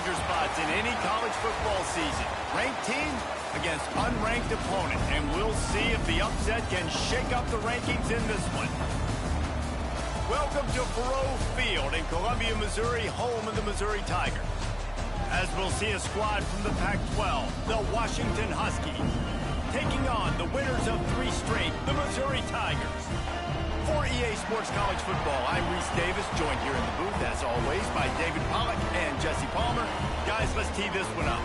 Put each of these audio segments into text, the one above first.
danger spots in any college football season. Ranked team against unranked opponent, and we'll see if the upset can shake up the rankings in this one. Welcome to Faurot Field in Columbia, Missouri, home of the Missouri Tigers. As we'll see a squad from the Pac-12, the Washington Huskies, taking on the winners of 3 straight, the Missouri Tigers. For EA Sports College Football, I'm Reese Davis, joined here in the booth, as always, by David Pollack and Jesse Palmer. Guys, let's tee this one up.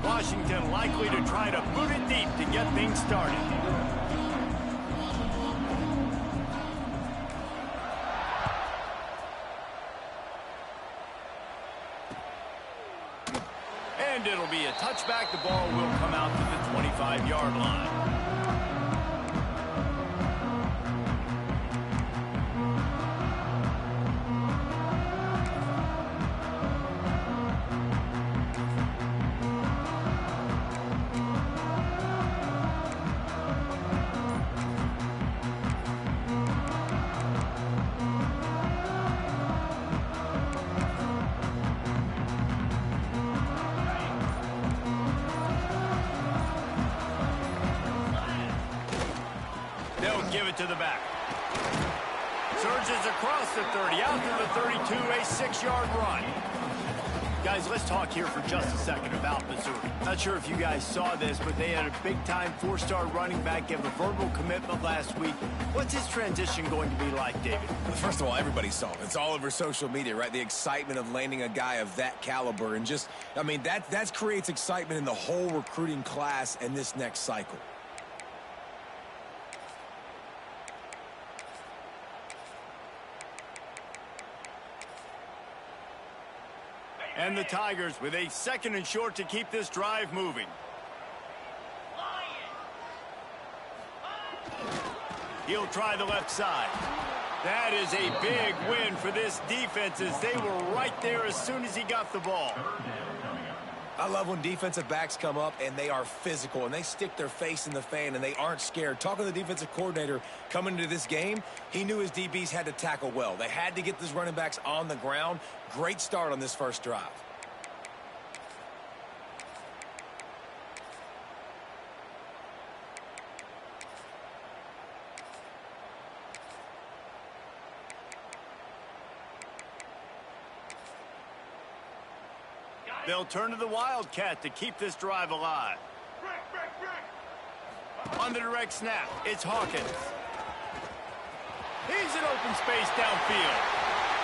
Washington likely to try to boot it deep to get things started. And it'll be a touchback. The ball will come out to the 25-yard line. They'll give it to the back. Surges across the 30, out to the 32, a 6-yard run. Guys, let's talk here for just a second about Missouri. Not sure if you guys saw this, but they had a big-time 4-star running back give a verbal commitment last week. What's his transition going to be like, David? First of all, everybody saw it. It's all over social media, right? The excitement of landing a guy of that caliber. And just, I mean, that creates excitement in the whole recruiting class and this next cycle. And the Tigers with a 2nd and short to keep this drive moving. He'll try the left side. That is a big win for this defense as they were right there as soon as he got the ball. I love when defensive backs come up and they are physical and they stick their face in the fan and they aren't scared. Talking to the defensive coordinator coming into this game, he knew his DBs had to tackle well. They had to get these running backs on the ground. Great start on this first drive. They'll turn to the Wildcat to keep this drive alive. On the direct snap, it's Hawkins. He's in open space downfield.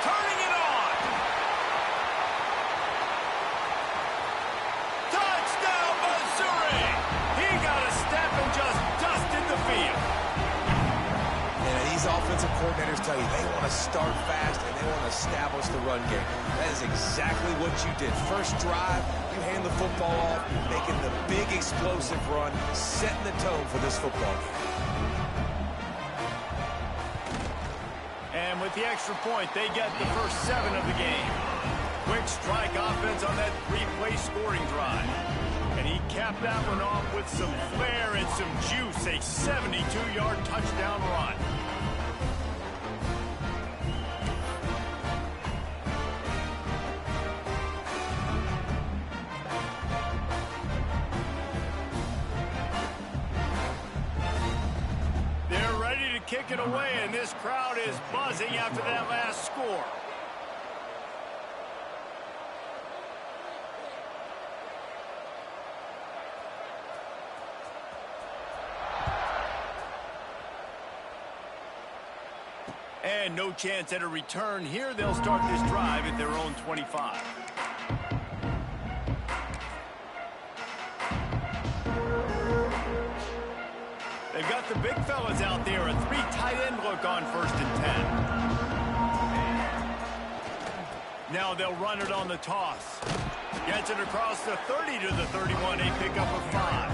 Turning it on. Touchdown, Missouri! He got a step and just dusted the field. And these offensive coordinators tell you they want to start fast and they want to establish the run game. That is exactly what you did. First drive, you hand the football off, making the big explosive run, setting the tone for this football game. And with the extra point, they get the first 7 of the game. Quick strike offense on that 3-play scoring drive. And he capped that one off with some flair and some juice, a 72-yard touchdown run. They're ready to kick it away, and this crowd is buzzing after that last score. And no chance at a return here. They'll start this drive at their own 25. the big fellas out there. A 3 tight end look on 1st and 10. Now they'll run it on the toss. Gets it across the 30 to the 31. A pickup of 5.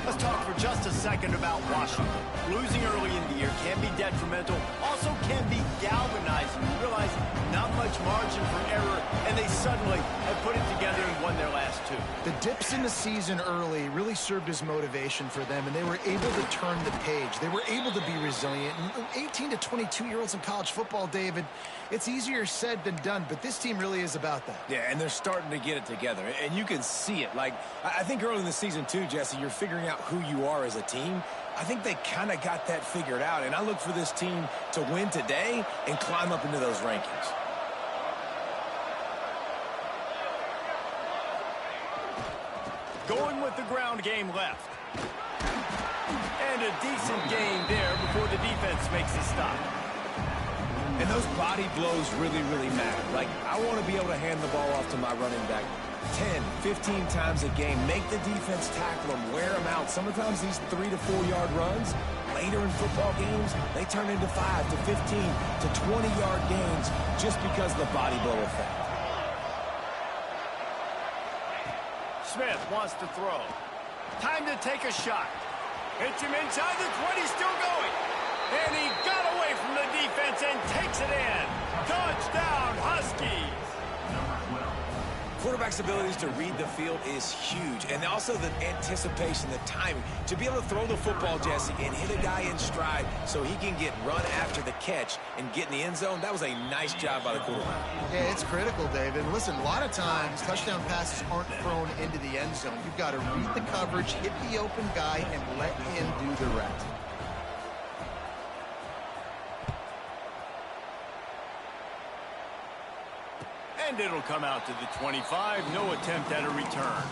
Let's talk for just a second about Washington. Losing early in the year can be detrimental, also can be galvanizing. You realize not much margin for error, and they suddenly have put it together and won their last 2. The dips in the season early really served as motivation for them, and they were able to turn the page. They were able to be resilient. And 18 to 22-year-olds in college football, David, it's easier said than done, but this team really is about that. Yeah, and they're starting to get it together, and you can see it. Like, I think early in the season, too, Jesse, you're figuring out who you are as a team. I think they kind of got that figured out, and I look for this team to win today and climb up into those rankings. Going with the ground game left. And a decent gain there before the defense makes a stop. And those body blows really, really matter. Like, I want to be able to hand the ball off to my running back 10, 15 times a game. Make the defense tackle them, wear them out. Sometimes these 3 to 4 yard runs, later in football games, they turn into 5 to 15 to 20-yard gains just because of the body blow effect. Smith wants to throw. Time to take a shot. Hits him inside the 20, still going. And he got away from the defense and takes it in. Touchdown, Huskies. Quarterback's abilities to read the field is huge. And also the anticipation, the timing. To be able to throw the football, Jesse, and hit a guy in stride so he can get run after the catch and get in the end zone, that was a nice job by the quarterback. Yeah, it's critical, David. Listen, a lot of times, touchdown passes aren't thrown into the end zone. You've got to read the coverage, hit the open guy, and let him do the rest. And it'll come out to the 25. No attempt at a return.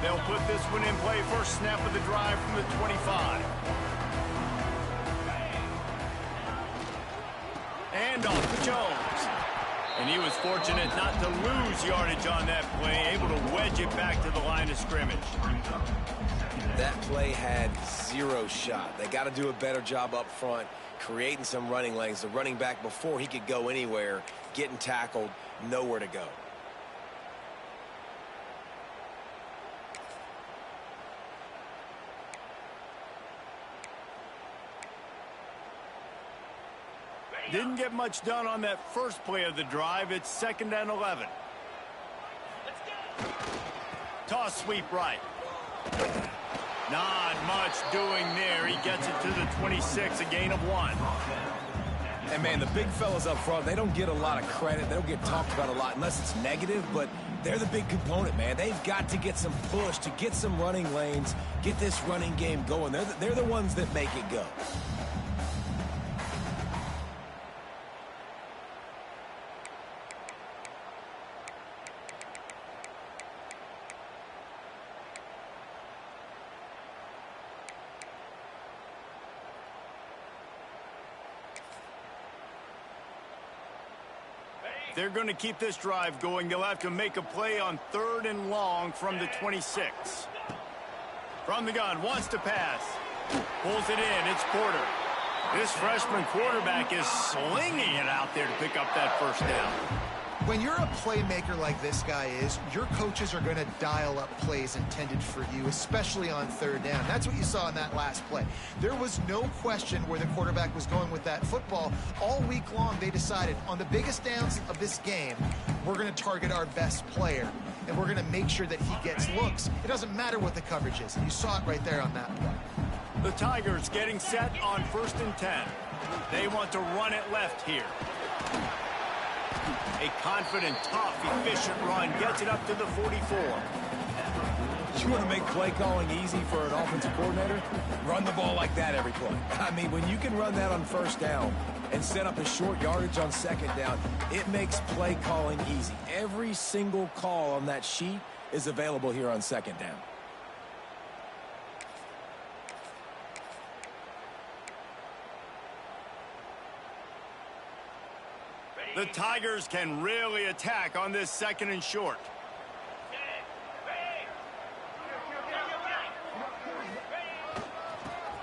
They'll put this one in play. First snap of the drive from the 25. And off to Jones. And he was fortunate not to lose yardage on that play, able to wedge it back to the line of scrimmage. That play had 0 shot. They got to do a better job up front, creating some running lanes. The running back, before he could go anywhere, getting tackled, nowhere to go. Didn't get much done on that first play of the drive. It's 2nd and 11. Toss sweep right. Not much doing there. He gets it to the 26, a gain of 1. And, man, the big fellas up front, they don't get a lot of credit. They don't get talked about a lot unless it's negative, but they're the big component, man. They've got to get some push, to get some running lanes, get this running game going. They're the ones that make it go. They're going to keep this drive going. They'll have to make a play on 3rd and long from the 26. From the gun, wants to pass. Pulls it in. It's Porter. This freshman quarterback is slinging it out there to pick up that first down. When you're a playmaker like this guy is, your coaches are going to dial up plays intended for you, especially on 3rd down. That's what you saw in that last play. There was no question where the quarterback was going with that football. All week long, they decided on the biggest downs of this game, we're going to target our best player, and we're going to make sure that he gets looks. It doesn't matter what the coverage is. You saw it right there on that play. The Tigers getting set on 1st and 10. They want to run it left here. A confident, tough, efficient run gets it up to the 44. You want to make play calling easy for an offensive coordinator? Run the ball like that every play. I mean, when you can run that on 1st down and set up a short yardage on 2nd down, it makes play calling easy. Every single call on that sheet is available here on 2nd down. The Tigers can really attack on this 2nd and short.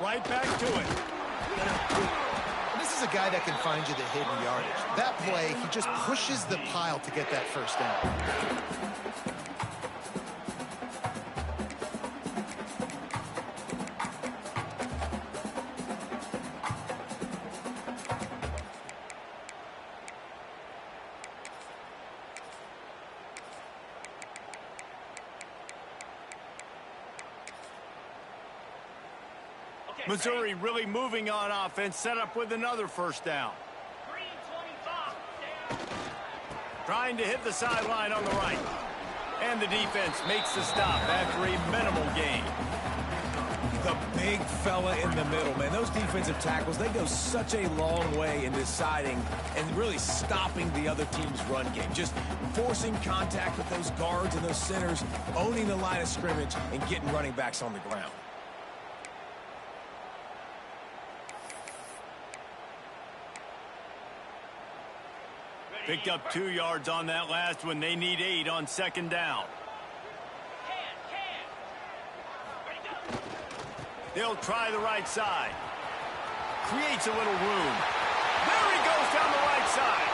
Right back to it. This is a guy that can find you the hidden yardage. That play, he just pushes the pile to get that first down. Missouri really moving on offense, set up with another first down. Trying to hit the sideline on the right. And the defense makes the stop after a minimal gain. The big fella in the middle, man. Those defensive tackles, they go such a long way in deciding and really stopping the other team's run game. Just forcing contact with those guards and those centers, owning the line of scrimmage, and getting running backs on the ground. Picked up 2 yards on that last one. They need 8 on 2nd down. They'll try the right side. Creates a little room. There he goes down the right side.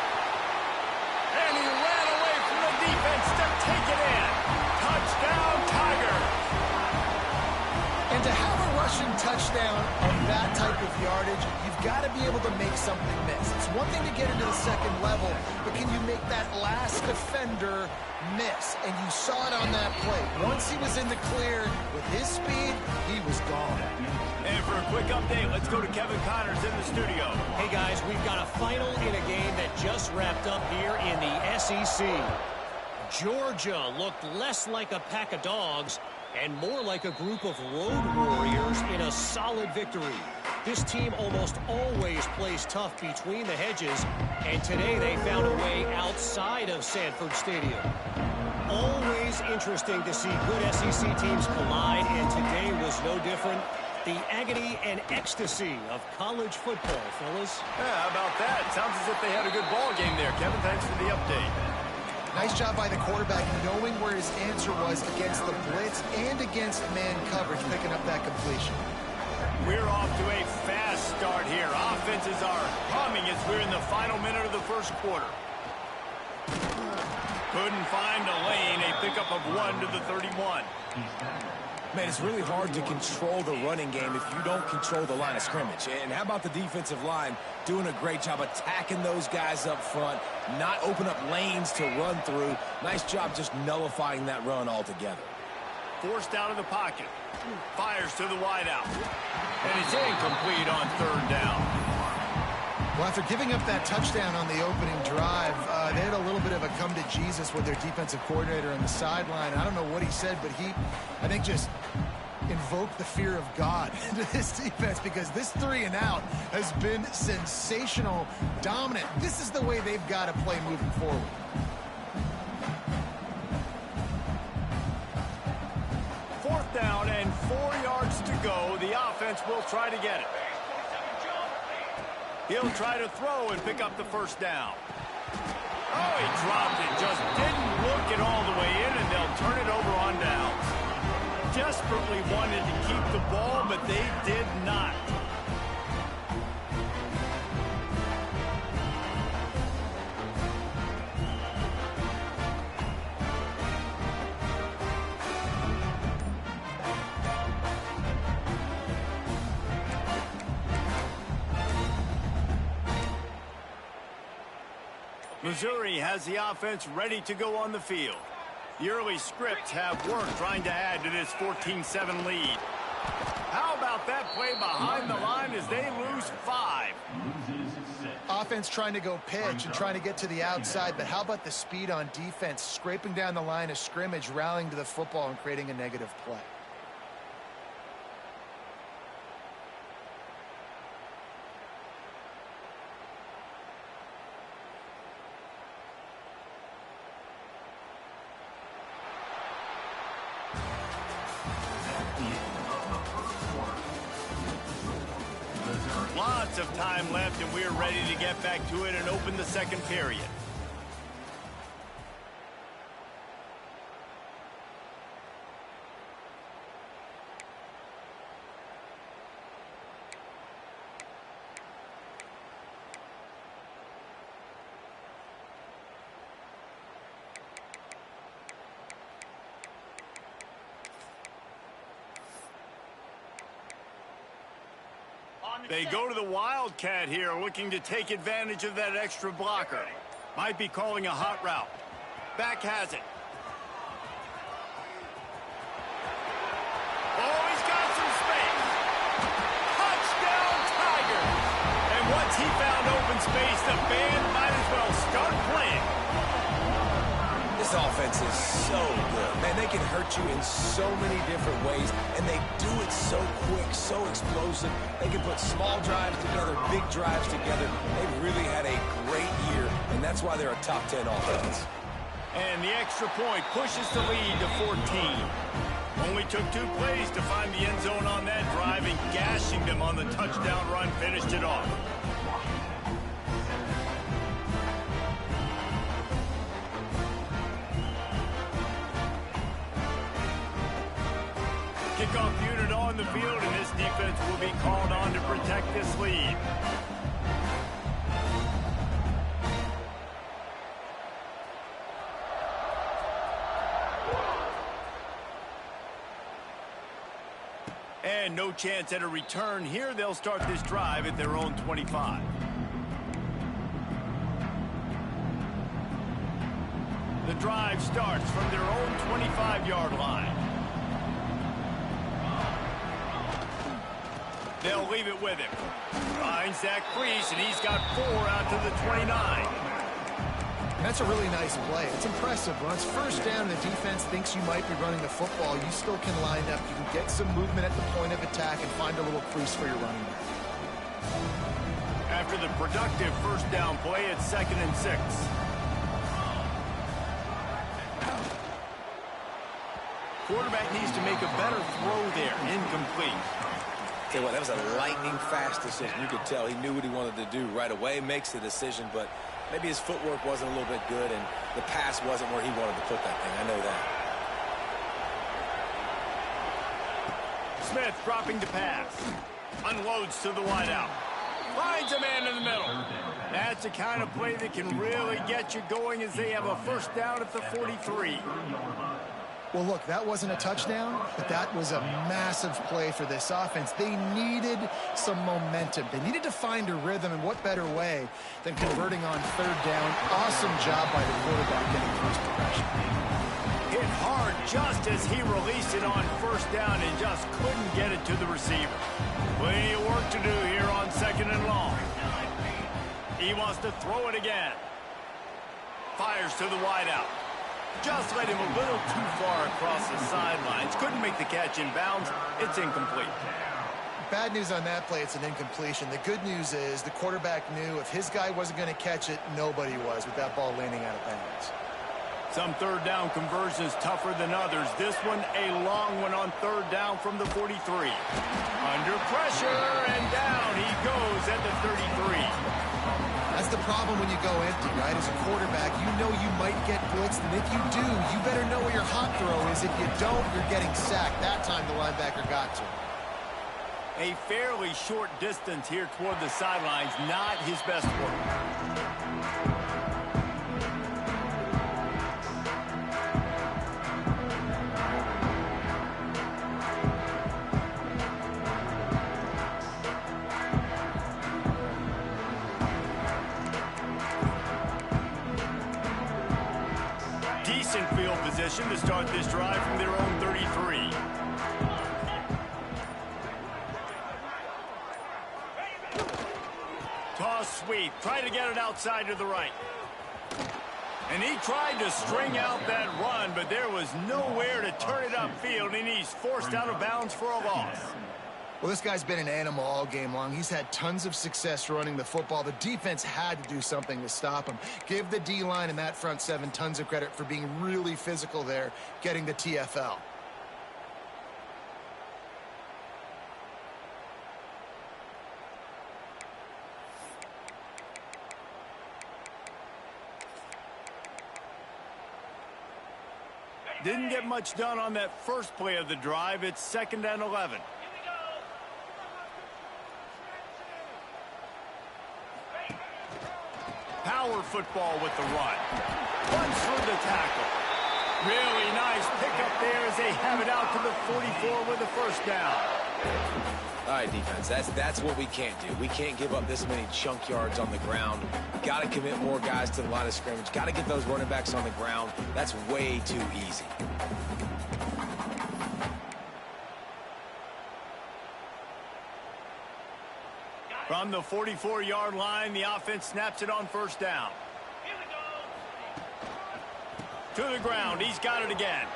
And he ran away from the defense to take it in. Touchdown, Tigers. And to have a rushing touchdown on that type of yardage, you've got to be able to make something miss. It's one thing to get into the 2nd level, but can you make that last defender miss? And you saw it on that play. Once he was in the clear with his speed, he was gone. And for a quick update, let's go to Kevin Connors in the studio. Hey, guys, we've got a final in a game that just wrapped up here in the SEC. Georgia looked less like a pack of dogs and more like a group of road warriors in a solid victory. This team almost always plays tough between the hedges, and today they found a way outside of Sanford Stadium. Always interesting to see good SEC teams collide, and today was no different. The agony and ecstasy of college football, fellas. Yeah, how about that? Sounds as if they had a good ball game there. Kevin, thanks for the update. Nice job by the quarterback knowing where his answer was against the blitz and against man coverage, picking up that completion. We're off to a fast start here. Offenses are humming as we're in the final minute of the 1st quarter. Couldn't find a lane. A pickup of 1 to the 31. Man, it's really hard to control the running game if you don't control the line of scrimmage. And how about the defensive line doing a great job attacking those guys up front, not open up lanes to run through. Nice job just nullifying that run altogether. Forced out of the pocket. Fires to the wideout. And it's incomplete on 3rd down. Well, after giving up that touchdown on the opening drive, they had a little bit of a come to Jesus with their defensive coordinator on the sideline. I don't know what he said, but he, I think, just invoked the fear of God into this defense, because this 3 and out has been sensational, dominant. This is the way they've got to play moving forward. Fourth down and 4 yards to go. The offense will try to get it. He'll try to throw and pick up the first down. Oh, he dropped it. Just didn't look it all the way in, and they'll turn it over on down. Desperately wanted to keep the ball, but they did not. Missouri has the offense ready to go on the field. The early scripts have worked trying to add to this 14-7 lead. How about that play behind the line as they lose 5? Offense trying to go pitch and trying to get to the outside, but how about the speed on defense, scraping down the line of scrimmage, rallying to the football and creating a negative play. minutes of time left, and we're ready to get back to it and open the second period. They go to the Wildcat here, looking to take advantage of that extra blocker. Might be calling a hot route. Back has it. Oh, he's got some space. Touchdown, Tigers. And once he found open space, the band might as well start playing. This offense is so good. Man, they can hurt you in so many different ways, and they do it so quick, so explosive. They can put small drives together, big drives together. They've really had a great year, and that's why they're a top 10 offense. And the extra point pushes the lead to 14. Only took 2 plays to find the end zone on that drive, and gashing them on the touchdown run finished it off. Kickoff unit on the field, and this defense will be called on to protect this lead. And no chance at a return here. They'll start this drive at their own 25. The drive starts from their own 25-yard line. They'll leave it with him. Finds that crease, and he's got 4 out to the 29. That's a really nice play. It's impressive. When it's first down, the defense thinks you might be running the football. You still can line up. You can get some movement at the point of attack and find a little crease for your running back. After the productive first down play, it's 2nd and 6. Quarterback needs to make a better throw there. Incomplete. Tell you what, that was a lightning-fast decision. You could tell he knew what he wanted to do right away, makes the decision, but maybe his footwork wasn't a little bit good, and the pass wasn't where he wanted to put that thing. I know that. Smith dropping to pass. Unloads to the wideout. Finds a man in the middle. That's the kind of play that can really get you going as they have a first down at the 43. Well, look, that wasn't a touchdown, but that was a massive play for this offense. They needed some momentum. They needed to find a rhythm, and what better way than converting on 3rd down. Awesome job by the quarterback getting through his progression. Hit hard just as he released it on 1st down and just couldn't get it to the receiver. Plenty of work to do here on 2nd and long. He wants to throw it again. Fires to the wideout. Just led him a little too far across the sidelines. Couldn't make the catch in bounds. It's incomplete. Bad news on that play, it's an incompletion. The good news is the quarterback knew if his guy wasn't going to catch it, nobody was with that ball landing out of bounds. Some 3rd down conversions tougher than others. This one a long one on 3rd down from the 43. Under pressure, and down he goes at the 33. That's the problem when you go empty, right? As a quarterback, you know you might get blitzed, and if you do, you better know where your hot throw is. If you don't, you're getting sacked. That time the linebacker got to him. A fairly short distance here toward the sidelines, not his best work. Field position to start this drive from their own 33. Toss sweep. Try to get it outside to the right. And he tried to string out that run, but there was nowhere to turn it upfield, and he's forced out of bounds for a loss. Well, this guy's been an animal all game long. He's had tons of success running the football. The defense had to do something to stop him. Give the D-line and that front 7 tons of credit for being really physical there, getting the TFL. Didn't get much done on that first play of the drive. It's 2nd and 11. Power football with the run. Runs through the tackle. Really nice pickup there as they have it out to the 44 with a first down. All right, defense, that's what we can't do. We can't give up this many chunk yards on the ground. Got to commit more guys to the line of scrimmage. Got to get those running backs on the ground. That's way too easy. From the 44-yard line, the offense snaps it on first down. Here we To go. the ground. He's got it again.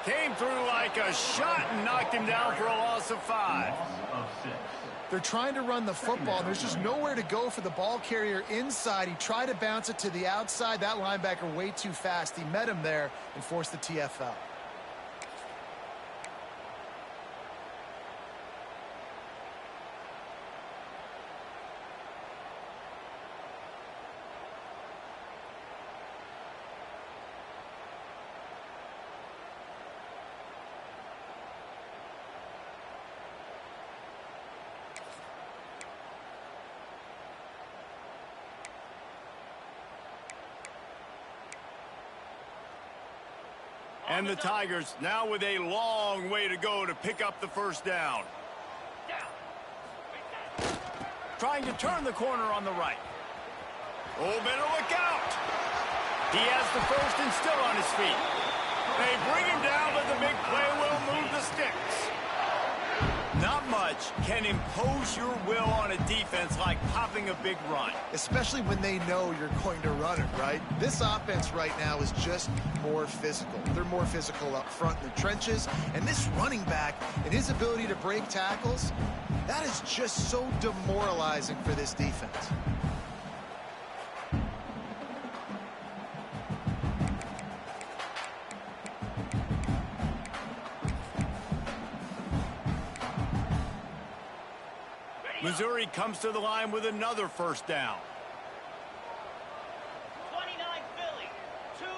Came through like a shot and knocked him down for a loss of 5. They're trying to run the football. There's just nowhere to go for the ball carrier inside. He tried to bounce it to the outside. That linebacker way too fast. He met him there and forced the TFL. And the Tigers now with a long way to go to pick up the first down. Trying to turn the corner on the right. Oh, better look out. He has the first and still on his feet. They bring him down, but the big play will move the sticks. Not much can impose your will on a defense like popping a big run. Especially when they know you're going to run it, right? This offense right now is just more physical. They're more physical up front in the trenches. And this running back and his ability to break tackles, that is just so demoralizing for this defense. Missouri comes to the line with another first down. 29 Philly. 2-9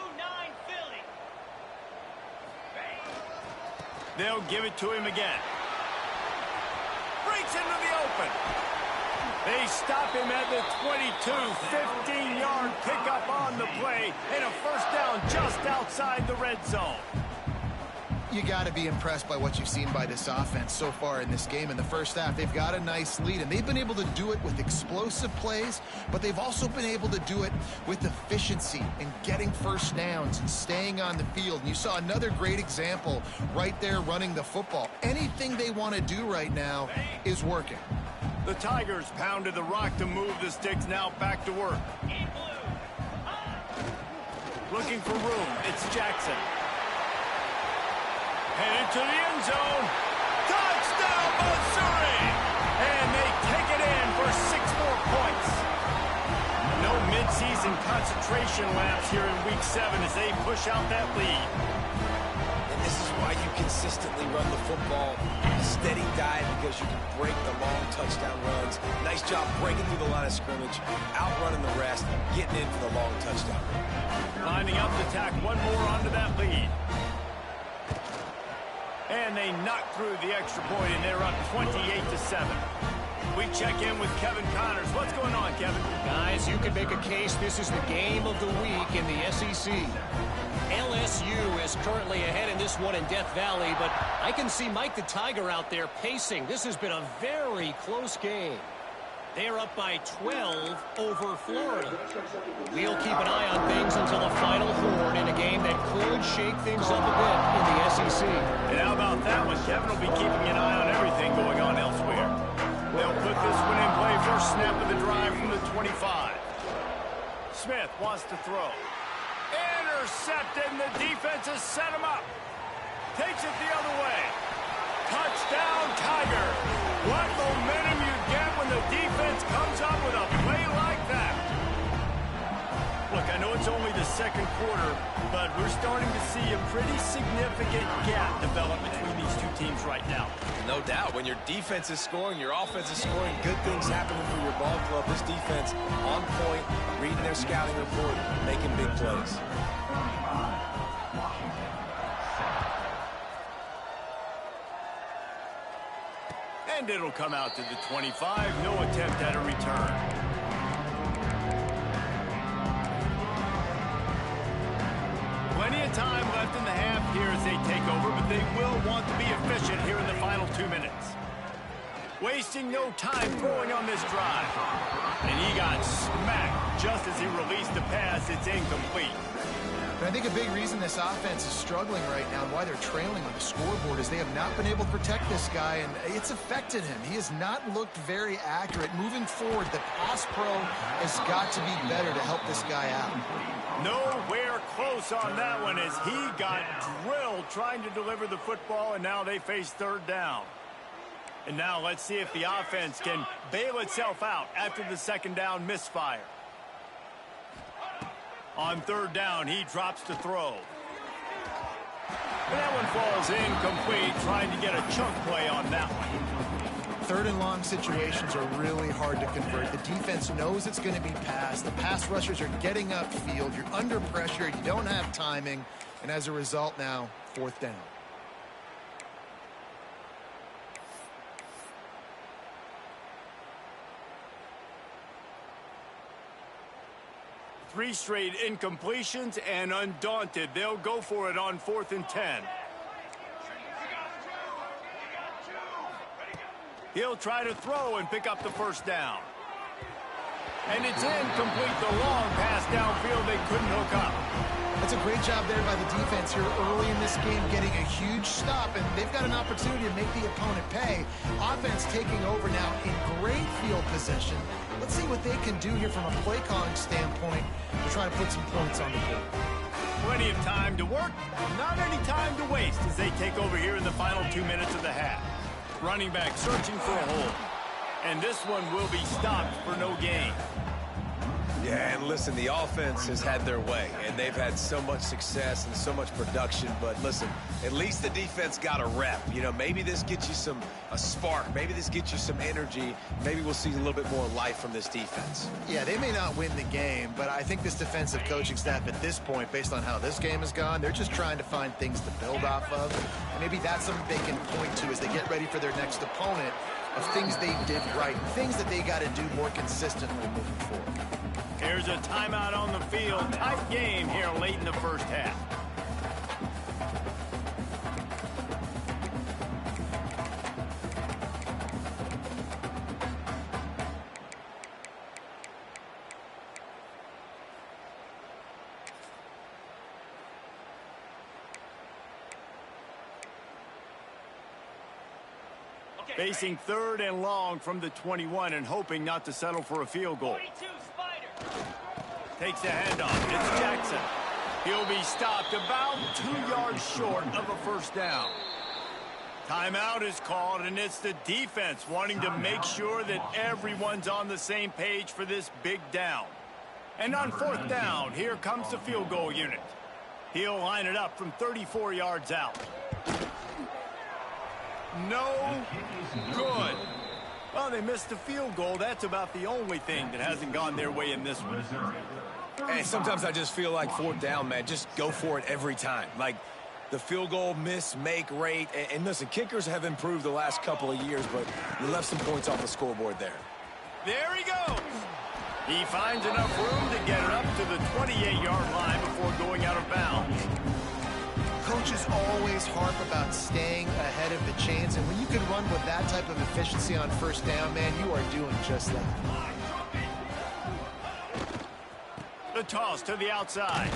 Philly. They'll give it to him again. Breaks into the open. They stop him at the 22. 15-yard pickup on the play and a first down just outside the red zone. You got to be impressed by what you've seen by this offense so far in this game. In the first half, they've got a nice lead, and they've been able to do it with explosive plays, but they've also been able to do it with efficiency and getting first downs and staying on the field. And you saw another great example right there running the football. Anything they want to do right now is working. The Tigers pounded the rock to move the sticks, now back to work. Looking for room, it's Jackson. Headed to the end zone. Touchdown, Missouri! And they take it in for 6 more points. No midseason concentration lapse here in Week 7 as they push out that lead. And this is why you consistently run the football. A steady diet because you can break the long touchdown runs. Nice job breaking through the line of scrimmage, outrunning the rest, getting in for the long touchdown. Lining up to tack one more onto that lead. And they knock through the extra point, and they're up 28-7. We check in with Kevin Connors. What's going on, Kevin? Guys, you could make a case this is the game of the week in the SEC. LSU is currently ahead in this one in Death Valley, but I can see Mike the Tiger out there pacing. This has been a very close game. They're up by 12 over Florida. We'll keep an eye on things until the final horn in a game that could shake things up a bit in the SEC. And how about that one? Kevin will be keeping an eye on everything going on elsewhere. They'll put this one in play. First snap of the drive from the 25. Smith wants to throw. Intercepted, and the defense has set him up. Takes it the other way. Touchdown, Tiger. What momentum you get when the defense comes up with a play like that. Look, I know it's only the second quarter, but we're starting to see a pretty significant gap develop between these two teams right now. No doubt. When your defense is scoring, your offense is scoring, good things happening for your ball club. This defense on point, reading their scouting report, making big plays. And it'll come out to the 25. No attempt at a return. Plenty of time left in the half here as they take over, but they will want to be efficient here in the final 2 minutes. Wasting no time throwing on this drive. And he got smacked just as he released the pass. It's incomplete. But I think a big reason this offense is struggling right now and why they're trailing on the scoreboard is they have not been able to protect this guy, and it's affected him. He has not looked very accurate. Moving forward, the pass pro has got to be better to help this guy out. Nowhere close on that one as he got drilled trying to deliver the football, and now they face third down. And now let's see if the offense can bail itself out after the second down misfire. On third down, he drops to throw. And that one falls incomplete, trying to get a chunk play on that one. Third and long situations are really hard to convert. The defense knows it's going to be passed. The pass rushers are getting upfield. You're under pressure. You don't have timing. And as a result now, fourth down. Three straight incompletions, and undaunted, they'll go for it on 4th and 10. He'll try to throw and pick up the first down. And it's incomplete. The long pass downfield they couldn't hook up. That's a great job there by the defense here early in this game, getting a huge stop, and they've got an opportunity to make the opponent pay. Offense taking over now in great field position. Let's see what they can do here from a play calling standpoint to try to put some points on the board. Plenty of time to work, not any time to waste as they take over here in the final 2 minutes of the half. Running back searching for a hole. And this one will be stopped for no gain. Yeah, and listen, the offense has had their way, and they've had so much success and so much production. But listen, at least the defense got a rep. You know, maybe this gets you a spark. Maybe this gets you some energy. Maybe we'll see a little bit more life from this defense. Yeah, they may not win the game, but I think this defensive coaching staff at this point, based on how this game has gone, they're just trying to find things to build off of. And maybe that's something they can point to as they get ready for their next opponent, of things they did right, things that they got to do more consistently moving forward. Here's a timeout on the field. Tight game here late in the first half. Facing third and long from the 21 and hoping not to settle for a field goal. Takes the handoff. It's Jackson. He'll be stopped about 2 yards short of a first down. Timeout is called, and it's the defense wanting to make sure that everyone's on the same page for this big down. And on fourth down, here comes the field goal unit. He'll line it up from 34 yards out. No good. Well, they missed the field goal. That's about the only thing that hasn't gone their way in this one. Hey, sometimes I just feel like fourth down, man. Just go for it every time. Like the field goal miss-make rate. And listen, kickers have improved the last couple of years, but you left some points off the scoreboard there. There he goes. He finds enough room to get it up to the 28-yard line before going out of bounds. Coaches always harp about staying ahead of the chains, and when you can run with that type of efficiency on first down, man, you are doing just that. The toss to the outside.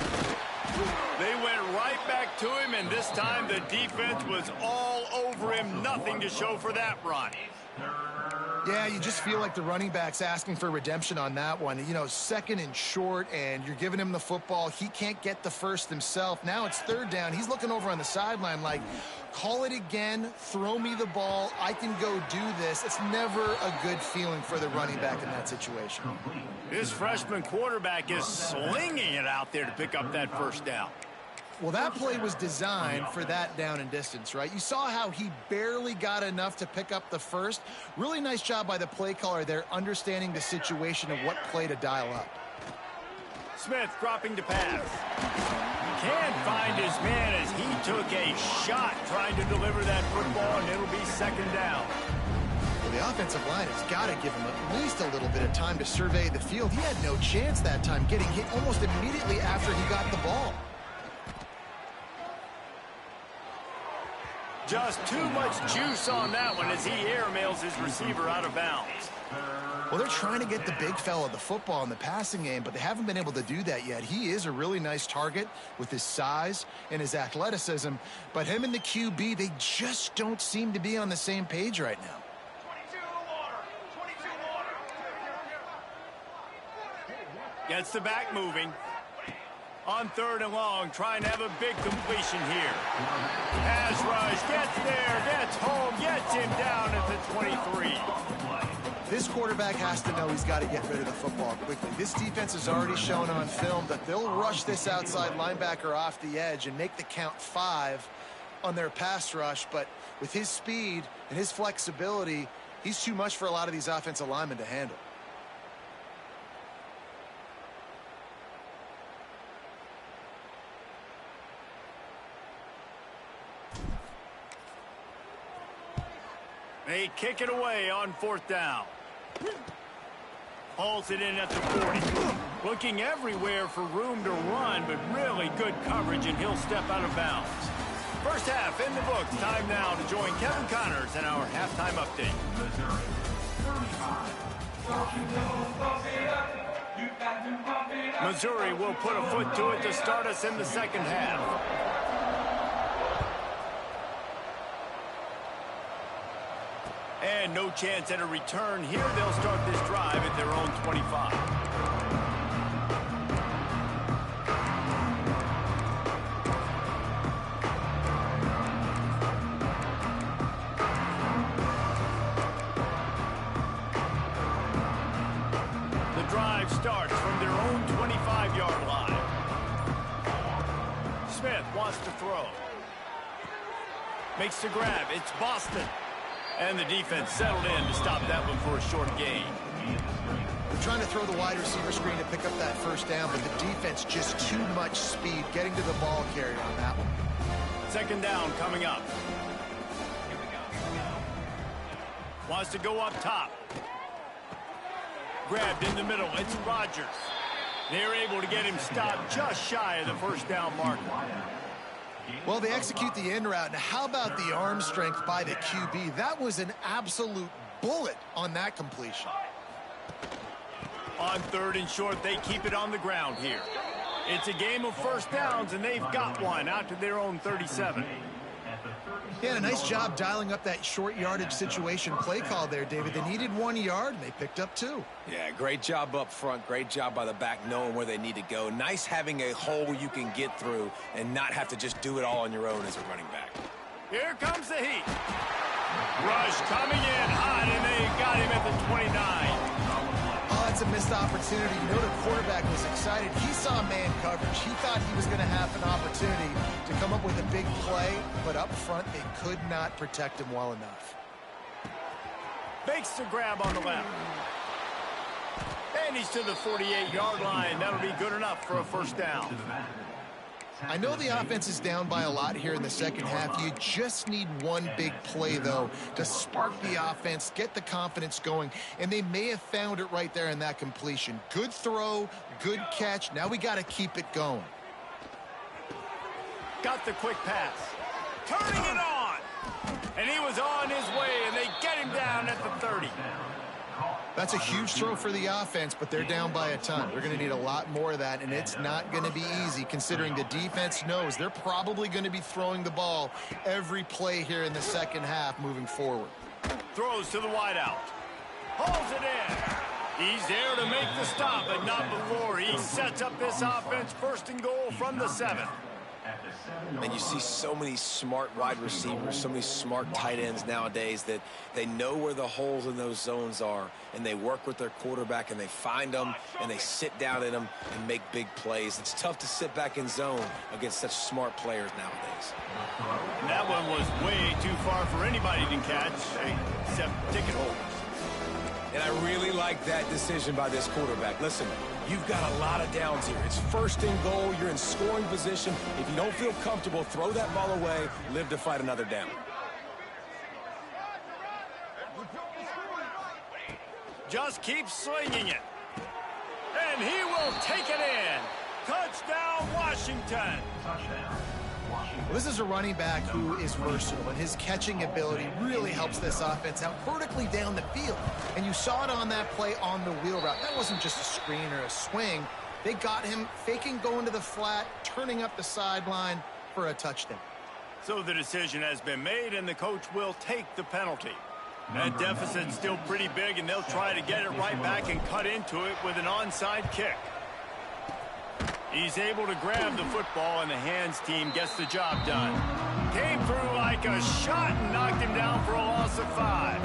They went right back to him, and this time the defense was all over him. Nothing to show for that run. Yeah, you just feel like the running back's asking for redemption on that one. You know, second and short, and you're giving him the football. He can't get the first himself. Now it's third down. He's looking over on the sideline like, call it again, throw me the ball, I can go do this. It's never a good feeling for the running back in that situation. This freshman quarterback is slinging it out there to pick up that first down. Well, that play was designed for that down and distance, right? You saw how he barely got enough to pick up the first. Really nice job by the play caller there, understanding the situation of what play to dial up. Smith dropping to pass. Can't find his man as he took a shot trying to deliver that football, and it'll be second down. The offensive line has got to give him at least a little bit of time to survey the field. He had no chance that time, getting hit almost immediately after he got the ball. Just too much juice on that one as he airmails his receiver out of bounds. Well, they're trying to get the big fella the football in the passing game, but they haven't been able to do that yet. He is a really nice target with his size and his athleticism, but him and the QB, they just don't seem to be on the same page right now. Gets the back moving. On 3rd and long, trying to have a big completion here. Pass rush, gets there, gets home, gets him down at the 23. This quarterback has to know he's got to get rid of the football quickly. This defense has already shown on film that they'll rush this outside linebacker off the edge and make the count 5 on their pass rush, but with his speed and his flexibility, he's too much for a lot of these offensive linemen to handle. They kick it away on 4th down. Hauls it in at the 40. Looking everywhere for room to run, but really good coverage, and he'll step out of bounds. First half in the books. Time now to join Kevin Connors in our halftime update. Missouri will put a foot to it to start us in the second half. And no chance at a return here. They'll start this drive at their own 25. The drive starts from their own 25-yard line. Smith wants to throw. Makes the grab. It's Boston. And the defense settled in to stop that one for a short gain. They're trying to throw the wide receiver screen to pick up that first down, but the defense just too much speed getting to the ball carrier on that one. Second down coming up. Wants to go up top. Grabbed in the middle. It's Rodgers. They're able to get him stopped just shy of the first down marker. Well, they execute the in route. Now, how about the arm strength by the QB? That was an absolute bullet on that completion. On 3rd and short, they keep it on the ground here. It's a game of first downs, and they've got one out to their own 37. Yeah, a nice job dialing up that short yardage situation play call there, David. They needed 1 yard, and they picked up 2. Yeah, great job up front. Great job by the back knowing where they need to go. Nice having a hole you can get through and not have to just do it all on your own as a running back. Here comes the heat. Rush coming in hot, and they got him at the 29. Oh, that's a missed opportunity. You know, the quarterback was excited. He saw man coverage. He thought he was going to have an opportunity to come up with a big play, but up front, they could not protect him well enough. Makes the grab on the left. And he's to the 48-yard line. That'll be good enough for a first down. I know the offense is down by a lot here in the second half. You just need one big play, though, to spark the offense, get the confidence going, and they may have found it right there in that completion. Good throw, good catch. Now we got to keep it going. Got the quick pass. Turning it on. And he was on his way, and they get him down at the 30. That's a huge throw for the offense, but they're down by a ton. They're going to need a lot more of that, and it's not going to be easy considering the defense knows they're probably going to be throwing the ball every play here in the second half moving forward. Throws to the wideout. Holds it in. He's there to make the stop, but not before. He sets up this offense 1st and goal from the 7. And you see so many smart wide receivers, so many smart tight ends nowadays that they know where the holes in those zones are, and they work with their quarterback, and they find them, and they sit down in them and make big plays. It's tough to sit back in zone against such smart players nowadays. That one was way too far for anybody to catch, except ticket holders. And I really like that decision by this quarterback. Listen, you've got a lot of downs here. It's 1st and goal. You're in scoring position. If you don't feel comfortable, throw that ball away. Live to fight another down. Just keep slinging it. And he will take it in. Touchdown, Washington. Well, this is a running back who is versatile, and his catching ability really helps this offense out vertically down the field. And you saw it on that play on the wheel route. That wasn't just a screen or a swing. They got him faking going to the flat, turning up the sideline for a touchdown. So the decision has been made, and the coach will take the penalty. That deficit's still pretty big, and they'll try to get it right back and cut into it with an onside kick. He's able to grab the football, and the hands team gets the job done. Came through like a shot and knocked him down for a loss of 5.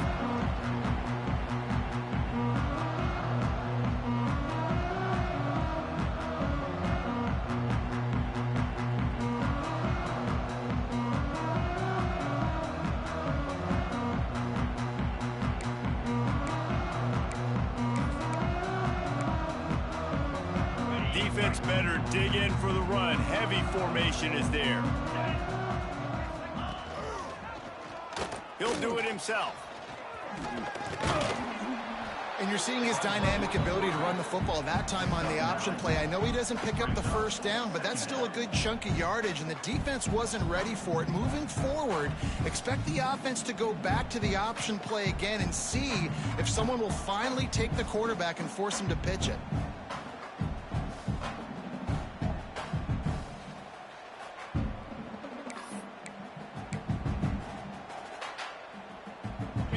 Defense better dig in for the run. Heavy formation is there. He'll do it himself. And you're seeing his dynamic ability to run the football, that time on the option play. I know he doesn't pick up the first down, but that's still a good chunk of yardage, and the defense wasn't ready for it. Moving forward, expect the offense to go back to the option play again and see if someone will finally take the quarterback and force him to pitch it.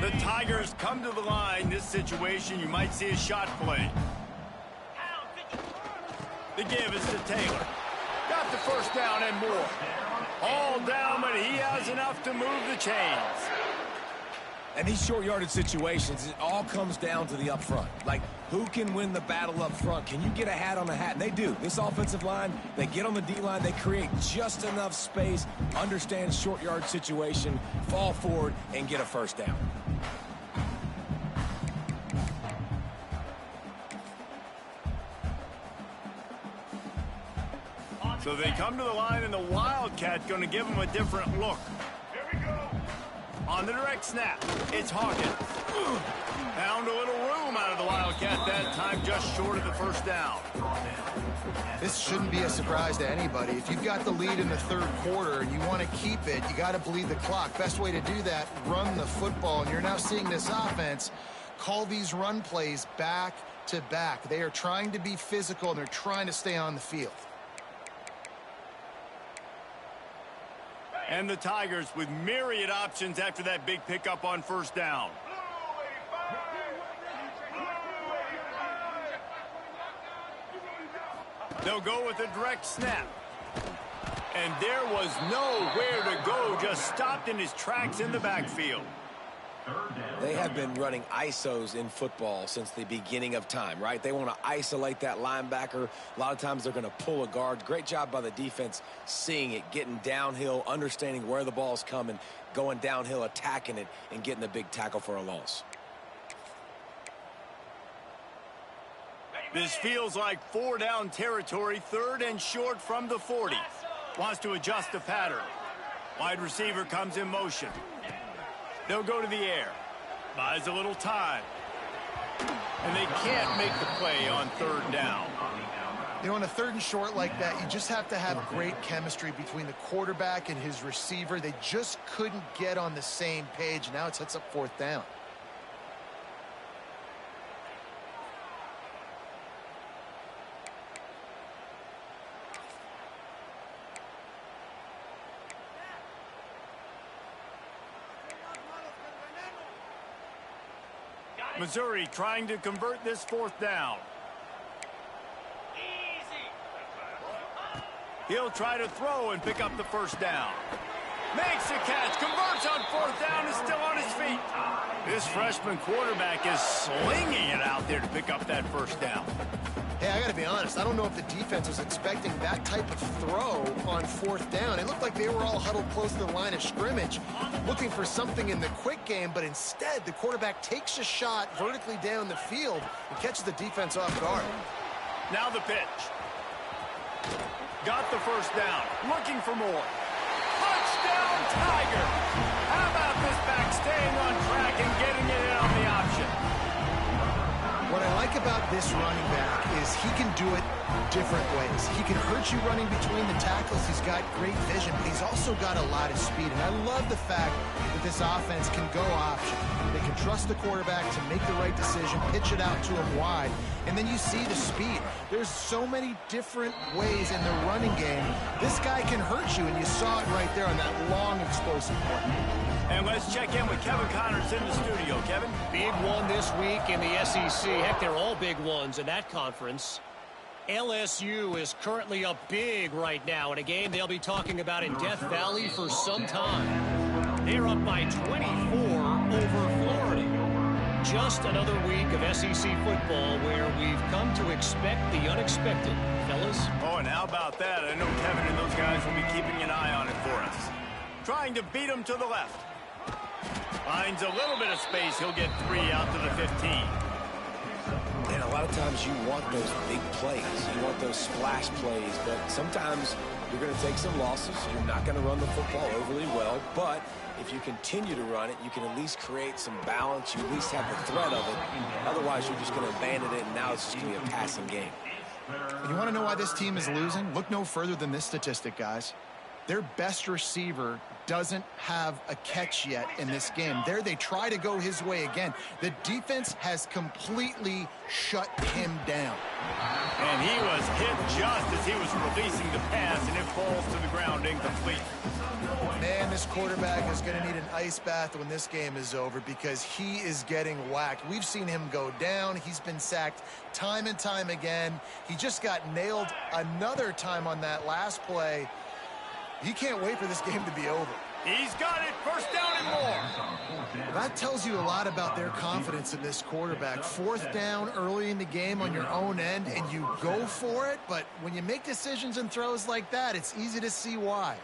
The Tigers come to the line. This situation, you might see a shot play. The give is to Taylor. Got the first down and more. All down, but he has enough to move the chains. And these short yardage situations, it all comes down to the up front. Like, who can win the battle up front? Can you get a hat on a hat? And they do. This offensive line, they get on the D-line, they create just enough space, understand short yard situation, fall forward, and get a first down. So they come to the line, and the Wildcat going to give them a different look. Here we go. On the direct snap, it's Hawkins. Found a little room out of the Wildcat that time, just short of the first down. This shouldn't be a surprise to anybody. If you've got the lead in the third quarter and you want to keep it, you got to bleed the clock. Best way to do that, run the football. And you're now seeing this offense call these run plays back to back. They are trying to be physical, and they're trying to stay on the field. And the Tigers with myriad options after that big pickup on first down. They'll go with a direct snap. And there was nowhere to go, just stopped in his tracks in the backfield. They have been running ISOs in football since the beginning of time, right? They want to isolate that linebacker. A lot of times they're going to pull a guard. Great job by the defense seeing it, getting downhill, understanding where the ball's coming, going downhill, attacking it, and getting the big tackle for a loss. This feels like 4-down territory, third and short from the 40. Wants to adjust the pattern. Wide receiver comes in motion. They'll go to the air. Buys a little time. And they can't make the play on third down. You know, on a third and short like that, you just have to have great chemistry between the quarterback and his receiver. They just couldn't get on the same page. Now it sets up fourth down. Missouri trying to convert this fourth down. He'll try to throw and pick up the first down. Makes a catch, converts on fourth down, is still on his feet. This freshman quarterback is slinging it out there to pick up that first down. Hey, I got to be honest, I don't know if the defense was expecting that type of throw on fourth down. It looked like they were all huddled close to the line of scrimmage, looking for something in the quick game, but instead the quarterback takes a shot vertically down the field and catches the defense off guard. Now the pitch. Got the first down, looking for more. Touchdown, Tiger! How about this back staying on track and getting it in on the option? like about this running back is he can do it different ways. He can hurt you running between the tackles. He's got great vision, but he's also got a lot of speed. And I love the fact that this offense can go option. They can trust the quarterback to make the right decision, pitch it out to him wide, and then you see the speed. There's so many different ways in the running game. This guy can hurt you, and you saw it right there on that long, explosive play. And let's check in with Kevin Connors in the studio. Kevin? Big one this week in the SEC. Heck, they're all big ones in that conference. LSU is currently up big right now in a game they'll be talking about in Death Valley for some time. They're up by 24 over Florida. Just another week of SEC football where we've come to expect the unexpected, fellas. Oh, and how about that? I know Kevin and those guys will be keeping an eye on it for us. Trying to beat him to the left. Finds a little bit of space. He'll get 3 out to the 15. And a lot of times you want those big plays. You want those splash plays. But sometimes you're going to take some losses. You're not going to run the football overly well. But if you continue to run it, you can at least create some balance. You at least have the threat of it. Otherwise, you're just going to abandon it, and now it's just going to be a passing game. You want to know why this team is losing? Look no further than this statistic, guys. Their best receiver doesn't have a catch yet in this game. There they try to go his way again. The defense has completely shut him down. And he was hit just as he was releasing the pass, and it falls to the ground incomplete. Man, this quarterback is going to need an ice bath when this game is over because he is getting whacked. We've seen him go down. He's been sacked time and time again. He just got nailed another time on that last play. He can't wait for this game to be over. He's got it. First down and more. That tells you a lot about their confidence in this quarterback. 4th down early in the game on your own end, and you go for it. But when you make decisions and throws like that, it's easy to see why.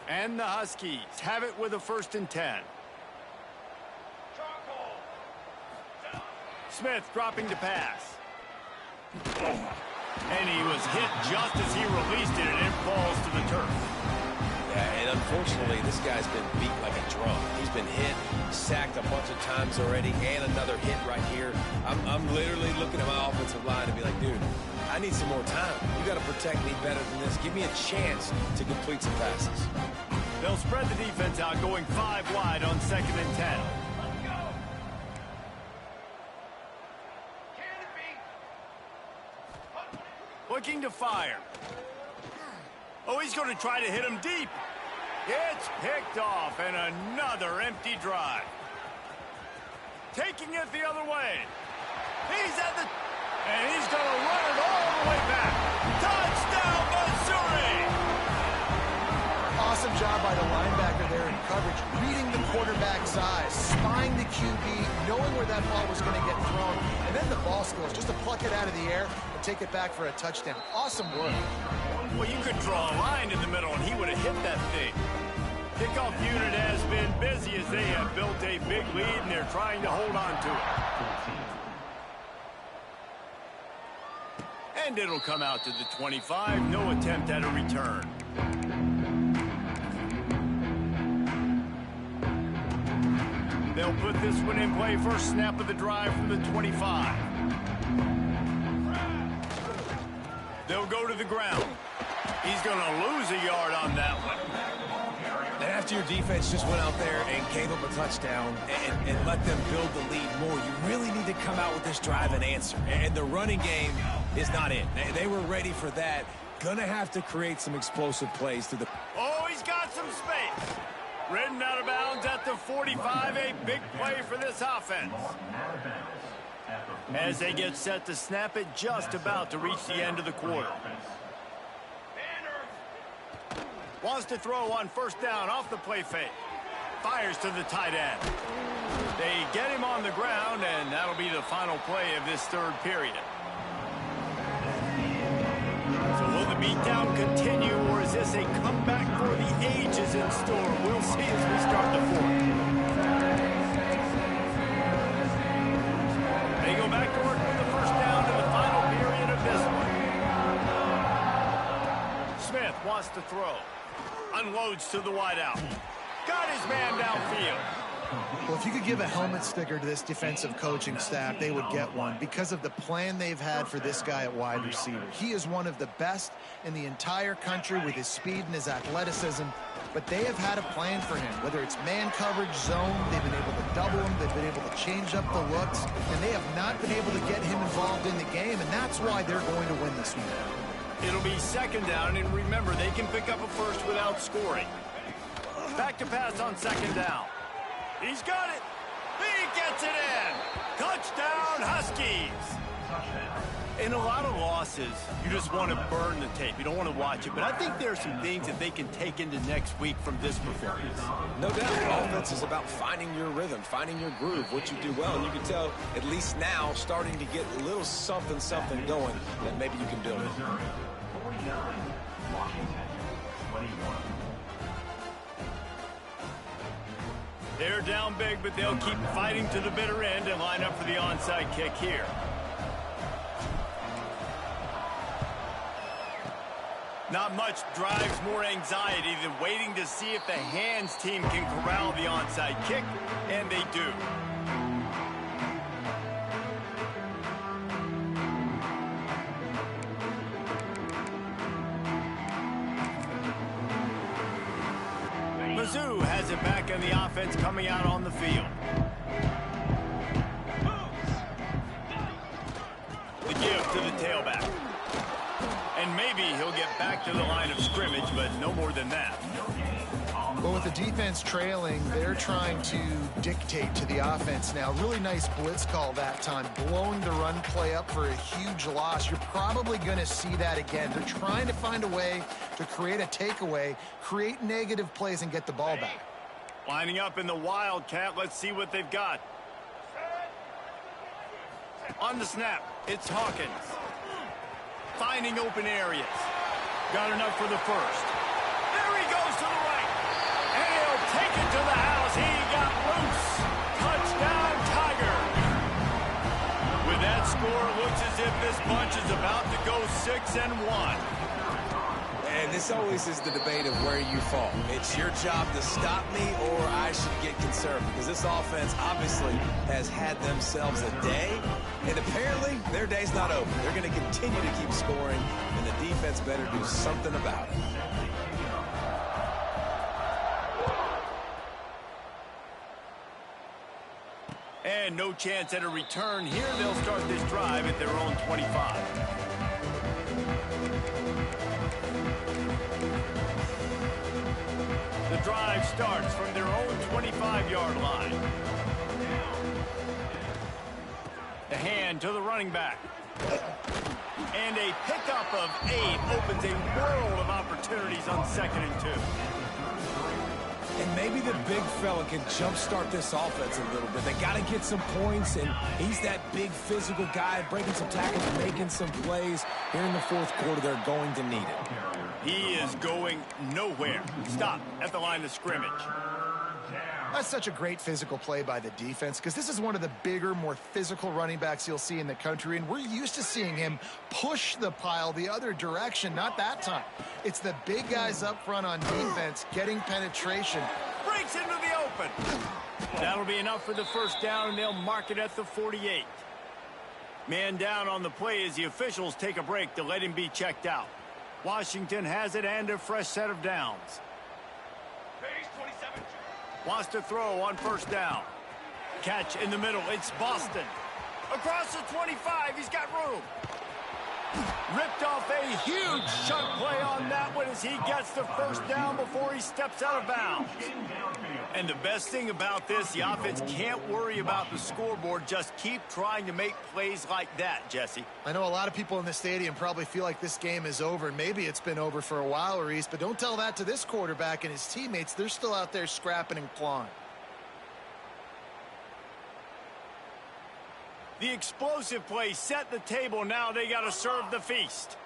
And the Huskies have it with a 1st and 10. Smith dropping to pass. And he was hit just as he released it, and it falls to the turf. Yeah, and unfortunately, this guy's been beat like a drum. He's been hit, sacked a bunch of times already, and another hit right here. I'm literally looking at my offensive line and be like, dude, I need some more time. You got to protect me better than this. Give me a chance to complete some passes. They'll spread the defense out, going 5 wide on 2nd and 10. Looking to fire. Oh, he's going to try to hit him deep. It's picked off, and another empty drive. Taking it the other way. He's at the... And he's going to run it all the way back. Touchdown, Missouri! Awesome job by the linebacker there in coverage, reading the quarterback's eyes, spying the QB, knowing where that ball was going to get thrown, and then the ball skills, just to pluck it out of the air and take it back for a touchdown. Awesome work. Well, you could draw a line in the middle, and he would have hit that thing. Kickoff unit has been busy as they have built a big lead, and they're trying to hold on to it. And it'll come out to the 25. No attempt at a return. They'll put this one in play. First snap of the drive from the 25. They'll go to the ground. He's going to lose a yard on that one. And after your defense just went out there and gave up a touchdown and let them build the lead more, you really need to come out with this drive and answer. And the running game is not in. They were ready for that. Going to have to create some explosive plays to the... Oh, he's got some space. Ridden out of bounds at the 45. A big play for this offense. As they get set to snap it, just about to reach the end of the quarter. Wants to throw on 1st down off the play fake. Fires to the tight end. They get him on the ground, and that'll be the final play of this 3rd period. So will the beatdown continue, or is this a comeback for the ages in store? We'll see as we start the 4th. They go back to work with the 1st down in the final period of this one. Smith wants to throw. Unloads to the wideout. Got his man downfield. Well, if you could give a helmet sticker to this defensive coaching staff, they would get one because of the plan they've had for this guy at wide receiver. He is one of the best in the entire country with his speed and his athleticism, but they have had a plan for him, whether it's man coverage, zone, they've been able to double him, they've been able to change up the looks, and they have not been able to get him involved in the game, and that's why they're going to win this one. It'll be second down, and remember, they can pick up a first without scoring. Back to pass on second down. He's got it. He gets it in. Touchdown, Huskies. In a lot of losses, you just want to burn the tape. You don't want to watch it. But I think there are some things that they can take into next week from this performance. No doubt. Offense is about finding your rhythm, finding your groove, what you do well. And you can tell, at least now, starting to get a little something going that maybe you can build it. They're down big, but they'll keep fighting to the bitter end and line up for the onside kick here. Not much drives more anxiety than waiting to see if the hands team can corral the onside kick, and they do. Mizzou has it back on the offense coming out on the field. The give to the tailback. And maybe he'll get back to the line of scrimmage, but no more than that. Well, with the defense trailing, they're trying to dictate to the offense now. Really nice blitz call that time, blowing the run play up for a huge loss. You're probably going to see that again. They're trying to find a way to create a takeaway, create negative plays, and get the ball back. Lining up in the Wildcat. Let's see what they've got. On the snap, it's Hawkins. Finding open areas. Got enough for the first. There he goes to the right. And he'll take it to the house. He got loose. Touchdown, Tiger. With that score, it looks as if this bunch is about to go 6-1. And this always is the debate of where you fall. It's your job to stop me or I should get conservative. Because this offense obviously has had themselves a day. And apparently their day's not over. They're going to continue to keep scoring. And the defense better do something about it. And no chance at a return here. They'll start this drive at their own 25. The drive starts from their own 25-yard line. The hand to the running back. And a pickup of 8 opens a world of opportunities on 2nd and 2. And maybe the big fella can jumpstart this offense a little bit. They got to get some points, and he's that big physical guy, breaking some tackles, making some plays. Here in the fourth quarter, they're going to need it. He is going nowhere. Stop at the line of scrimmage. That's such a great physical play by the defense because this is one of the bigger, more physical running backs you'll see in the country, and we're used to seeing him push the pile the other direction. Not that time. It's the big guys up front on defense getting penetration. Breaks into the open. That'll be enough for the first down, and they'll mark it at the 48. Man down on the play as the officials take a break to let him be checked out. Washington has it and a fresh set of downs. Wants to throw on first down. Catch in the middle. It's Boston. Across the 25. He's got room. Ripped off a huge chunk play on that one as he gets the first down before he steps out of bounds. And the best thing about this, the offense can't worry about the scoreboard. Just keep trying to make plays like that, Jesse. I know a lot of people in the stadium probably feel like this game is over, and maybe it's been over for a while, Reese, but don't tell that to this quarterback and his teammates. They're still out there scrapping and clawing. The explosive play set the table. Now they got to serve the feast.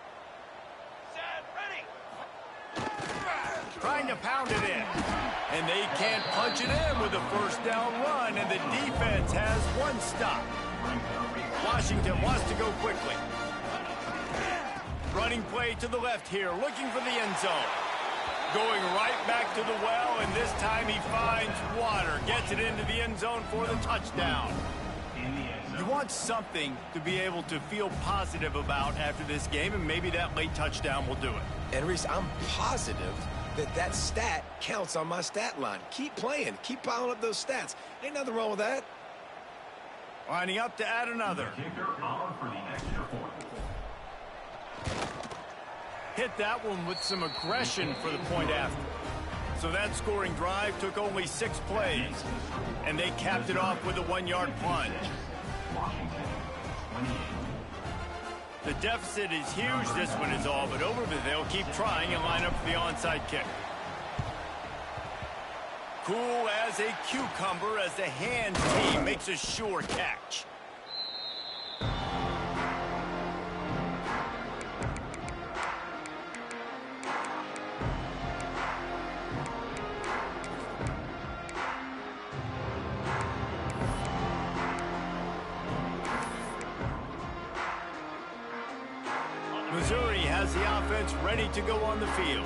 Set, ready. Trying to pound it in. And they can't punch it in with a first down run, and the defense has one stop. Washington wants to go quickly. Running play to the left here, looking for the end zone. Going right back to the well, and this time he finds water. Gets it into the end zone for the touchdown. You want something to be able to feel positive about after this game, and maybe that late touchdown will do it. And Reese, I'm positive that stat counts on my stat line. Keep playing. Keep piling up those stats. Ain't nothing wrong with that. Lining up to add another. Hit that one with some aggression for the point after. So that scoring drive took only 6 plays, and they capped it off with a 1-yard plunge. The deficit is huge, this one is all but over, but they'll keep trying and line up for the onside kick. Cool as a cucumber as the hands team makes a sure catch. Missouri has the offense ready to go on the field.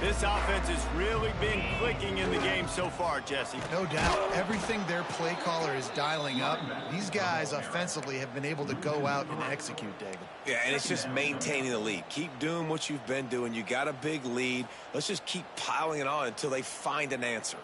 This offense has really been clicking in the game so far, Jesse. No doubt. Everything their play caller is dialing up, these guys offensively have been able to go out and execute, David. Yeah, and it's just maintaining the lead. Keep doing what you've been doing. You got a big lead. Let's just keep piling it on until they find an answer.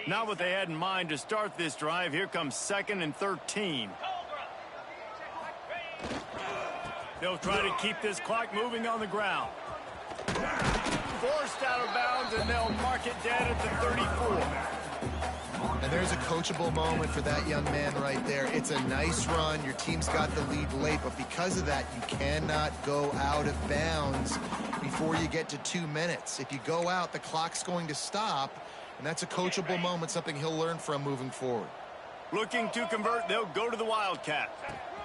Not what they had in mind to start this drive. Here comes 2nd and 13. They'll try to keep this clock moving on the ground. Forced out of bounds, and they'll mark it dead at the 34. And there's a coachable moment for that young man right there. It's a nice run. Your team's got the lead late, but because of that, you cannot go out of bounds before you get to 2 minutes. If you go out, the clock's going to stop. And that's a coachable moment, something he'll learn from moving forward. Looking to convert, they'll go to the Wildcat.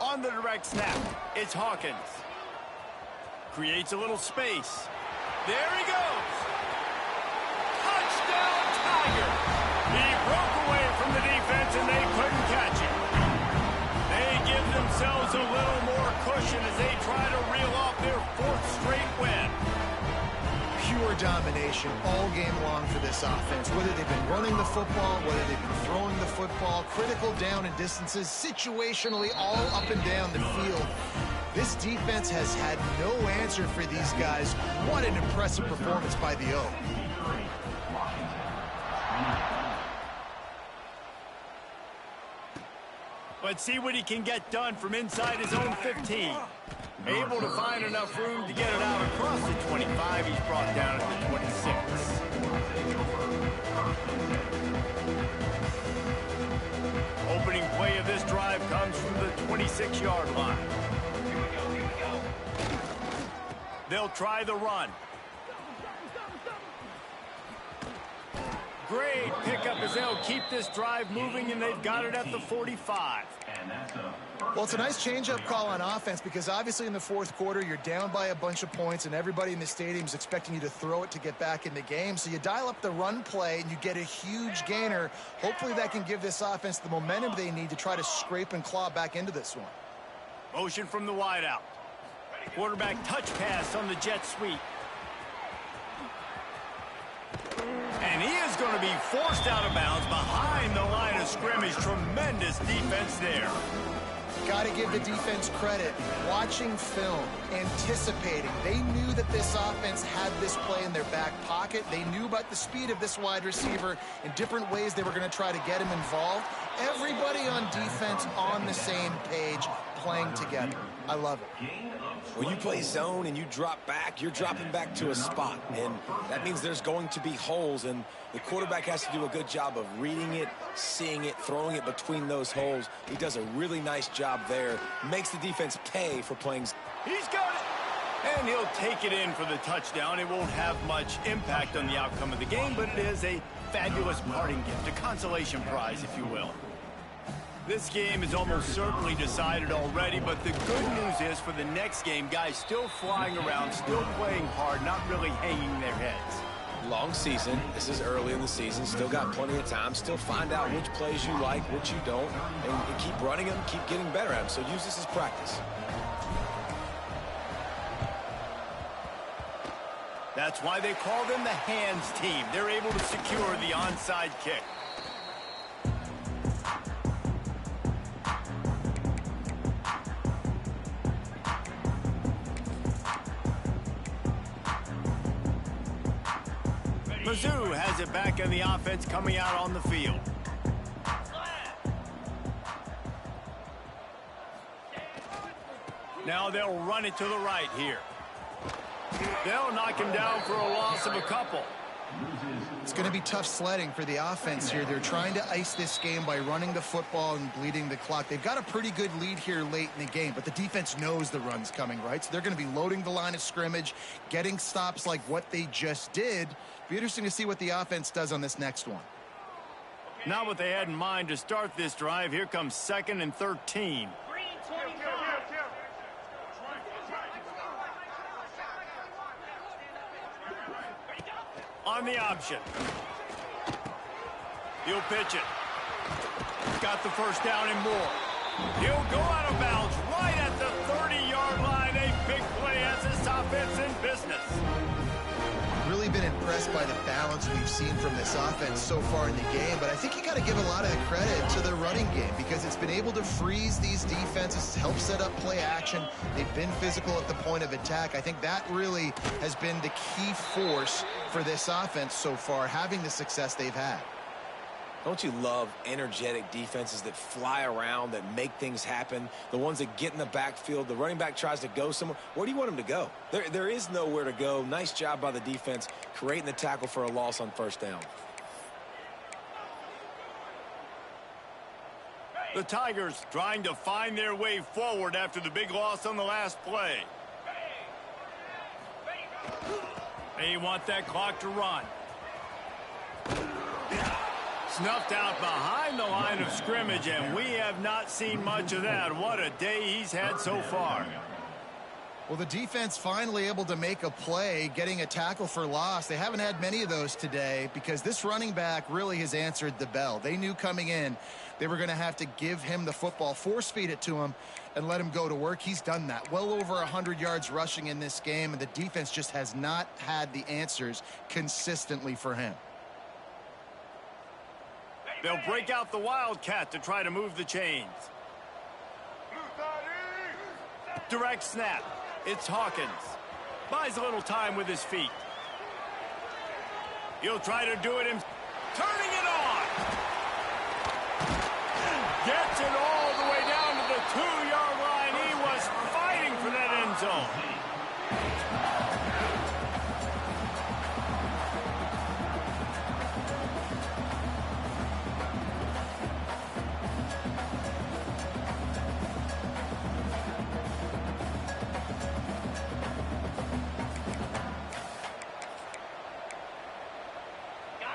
On the direct snap, it's Hawkins. Creates a little space. There he goes. Touchdown, Tiger. He broke away from the defense, and they couldn't catch him. They give themselves a little more cushion as they try to reel off their 4th straight win. Pure domination all game long for this offense. Whether they've been running the football, whether they've been throwing the football, critical down and distances, situationally all up and down the field. This defense has had no answer for these guys. What an impressive performance by the O. Let's see what he can get done from inside his own 15. Able to find enough room to get it out across the 25. He's brought down at the 26. Opening play of this drive comes from the 26-yard line. Here we go. They'll try the run. Great pickup as they'll keep this drive moving, and they've got it at the 45. Well, it's a nice change-up call on offense because obviously in the 4th quarter, you're down by a bunch of points and everybody in the stadium is expecting you to throw it to get back in the game. So you dial up the run play and you get a huge gainer. Hopefully that can give this offense the momentum they need to try to scrape and claw back into this one. Motion from the wideout. Quarterback touch pass on the jet sweep. And he is going to be forced out of bounds behind the line of scrimmage. Tremendous defense there. Got to give the defense credit. Watching film, anticipating. They knew that this offense had this play in their back pocket. They knew about the speed of this wide receiver in different ways they were going to try to get him involved. Everybody on defense on the same page, playing together. I love it. When you play zone and you drop back, you're dropping back to a spot. And that means there's going to be holes, and the quarterback has to do a good job of reading it, seeing it, throwing it between those holes. He does a really nice job there. Makes the defense pay for playing. He's got it. And he'll take it in for the touchdown. It won't have much impact on the outcome of the game, but it is a fabulous parting gift, a consolation prize, if you will. This game is almost certainly decided already, but the good news is for the next game, guys still flying around, still playing hard, not really hanging their heads. Long season. This is early in the season. Still got plenty of time. Still find out which plays you like, which you don't, and keep running them, keep getting better at them. So use this as practice. That's why they call them the hands team. They're able to secure the onside kick. Mizzou has it back in the offense coming out on the field. Now they'll run it to the right here. They'll knock him down for a loss of a couple. It's going to be tough sledding for the offense here. They're trying to ice this game by running the football and bleeding the clock. They've got a pretty good lead here late in the game, but the defense knows the run's coming, right? So they're going to be loading the line of scrimmage, getting stops like what they just did. Be interesting to see what the offense does on this next one. Not what they had in mind to start this drive. Here comes 2nd and 13. On the option. He'll pitch it. Got the first down and more. He'll go out of bounds right at the 30-yard line. A big play has this offense in business. Really been impressed by the balance we've seen from this offense so far in the game, but I think you got to give a lot of the credit to the running game because it's been able to freeze these defenses, help set up play action. They've been physical at the point of attack. I think that really has been the key force for this offense so far, having the success they've had. Don't you love energetic defenses that fly around, that make things happen? The ones that get in the backfield, the running back tries to go somewhere. Where do you want him to go? There is nowhere to go. Nice job by the defense creating the tackle for a loss on first down. The Tigers trying to find their way forward after the big loss on the last play. They want that clock to run. Snuffed out behind the line of scrimmage, and we have not seen much of that. What a day he's had so far. Well, the defense finally able to make a play, getting a tackle for loss. They haven't had many of those today because this running back really has answered the bell. They knew coming in they were going to have to give him the football, force feed it to him, and let him go to work. He's done that. Well over 100 yards rushing in this game, and the defense just has not had the answers consistently for him. They'll break out the Wildcat to try to move the chains. Direct snap. It's Hawkins. Buys a little time with his feet. He'll try to do it himself. Turning it on. Gets it all the way down to the 2-yard line. He was fighting for that end zone.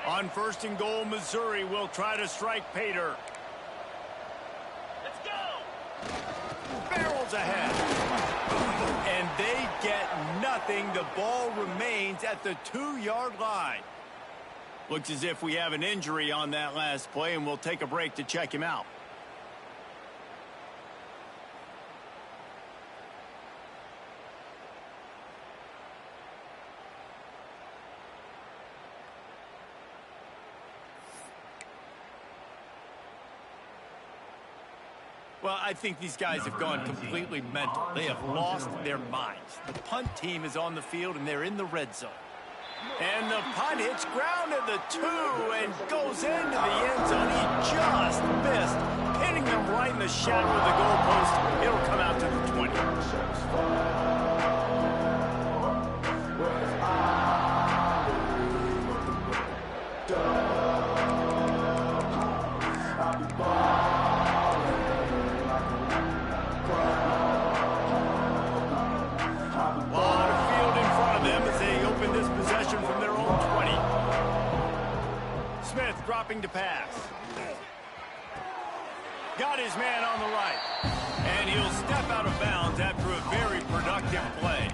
On 1st and goal, Missouri will try to strike Pater. Let's go! Barrels ahead. And they get nothing. The ball remains at the 2-yard line. Looks as if we have an injury on that last play, and we'll take a break to check him out. Well, I think these guys have gone completely mental. They have lost their minds. The punt team is on the field, and they're in the red zone. And the punt hits ground at the 2 and goes into the end zone. He just missed, hitting them right in the shadow of the goalpost. It'll come out to the 20. Dropping to pass. Got his man on the right. And he'll step out of bounds after a very productive play.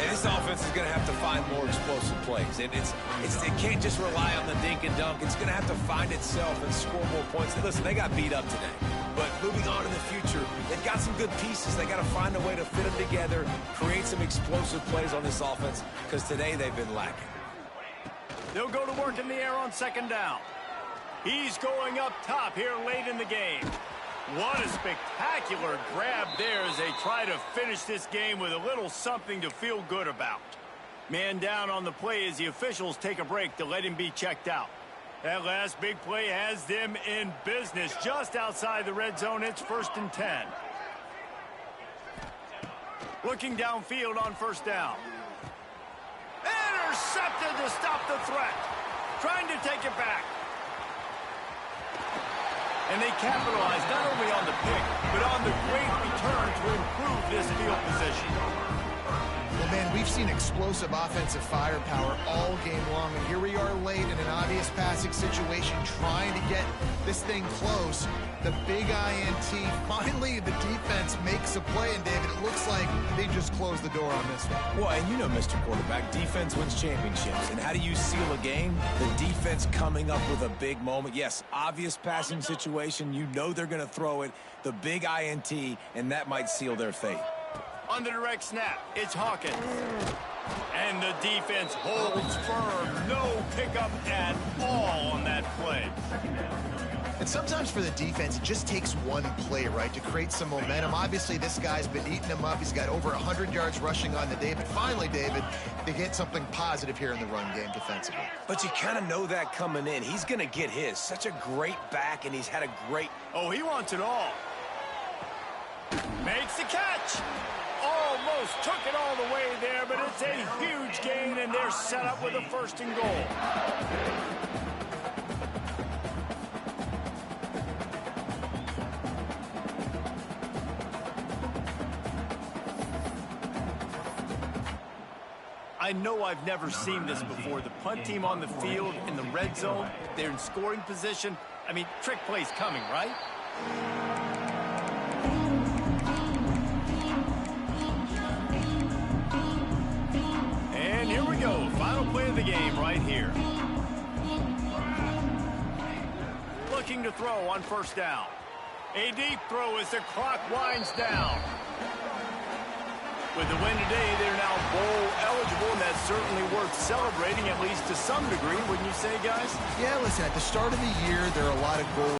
And this This offense is going to have to find more explosive plays. And it can't just rely on the dink and dunk. It's going to have to find itself and score more points. And listen, they got beat up today. But moving on in the future, they've got some good pieces. They got to find a way to fit them together, create some explosive plays on this offense, because today they've been lacking. They'll go to work in the air on second down. He's going up top here late in the game. What a spectacular grab there as they try to finish this game with a little something to feel good about. Man down on the play as the officials take a break to let him be checked out. That last big play has them in business just outside the red zone. It's 1st and 10. Looking downfield on first down. Intercepted to stop the threat. Trying to take it back. And they capitalize not only on the pick, but on the great return to improve this field position. Well, man, we've seen explosive offensive firepower all game long, and here we are late in an obvious passing situation trying to get this thing close. The big INT, finally the defense makes a play, and David, it looks like they just closed the door on this one. Well, and you know, Mr. Quarterback, defense wins championships. And how do you seal a game? The defense coming up with a big moment. Yes, obvious passing situation. You know they're going to throw it. The big INT, and that might seal their fate. On the direct snap, it's Hawkins. And the defense holds firm. No pickup at all on that play. And sometimes for the defense, it just takes one play, right, to create some momentum. Obviously, this guy's been eating him up. He's got over 100 yards rushing on the day. But finally, David, they get something positive here in the run game defensively. But you kind of know that coming in. He's going to get his. Such a great back, and he's had a great... Oh, he wants it all. Makes the catch. Almost took it all the way there, but it's a huge gain, and they're set up with a 1st and goal. I know I've never seen this before. The punt team on the field in the red zone. They're in scoring position. I mean, trick play's coming, right? And here we go. Final play of the game right here. Looking to throw on first down. A deep throw as the clock winds down. With the win today, they're now bowl eligible, and that's certainly worth celebrating, at least to some degree, wouldn't you say, guys? Yeah, listen, at the start of the year, there are a lot of goals